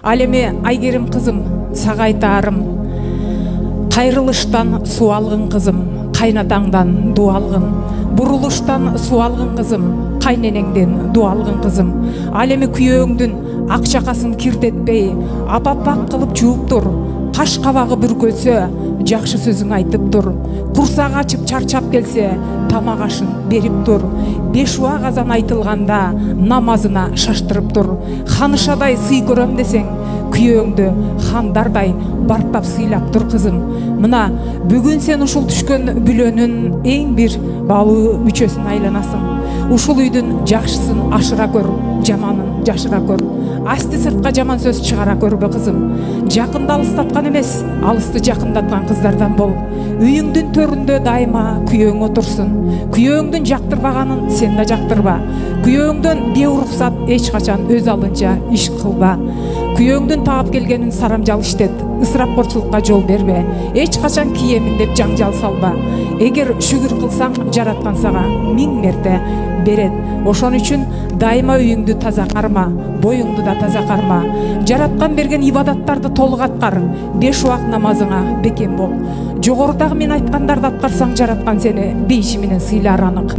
Ал эми Айгерим кызым, сага айтарым, кайрылыштан суу алгын кызым, кайнатаңдан дуу алгын. Бурулуштан суу алгын кызым, кайненеңден дуу алгын кызым. Ал эми күйөөңдүн ак чакасын кирдетпей, апапак кылып жууп тур. Каш кабагы бүркөсө, жакшы сөзүң айтып тур. Курсак ачып чарчап келсе, тамак ашын берип тур. 5 уа казан айтылганда намазына шаштырып тур. Ханышадай сый көрөм десең, күйөөңдү хандардай барптап сыйлап тур кызым. Мына бүгүн сен ушул түшкөн бүлөнүн эң бир баалуу мүчөсүн айланасың. Ушул үйдүн жакшысын ашыра көр, жаманын жашыра көр. Асты сыртка жаман сөз чыгара көрбө кызым. Жакынды алыстаткан эмес, алысты жакындаткан кыздардан бол. Үйүңдүн төрүндө дайыма күйөөң отурсун. Күйөөңдүн жактырбаганын сен да жактырба. Күйөөңдөн беуруксат эч качан өз алынча иш кылба. Күйөөңдүн таап келгенин сарамжал иштет, ысырапкорчулукка жол бербе. Эч качан киемин деп жаңжал салба. Эгер шүгүр кылсаң, жараткан сага 1000 мерте берет. Ошон үчүн дайыма үйүңдү таза карма, боюңду да таза карма. Жараткан берген ибадаттарды толук аткар. 5 убак намазыңа бекем бол. Жогорудагы мен айткандарды аткарсаң, жараткан сени бейиши менен сыйлар анык.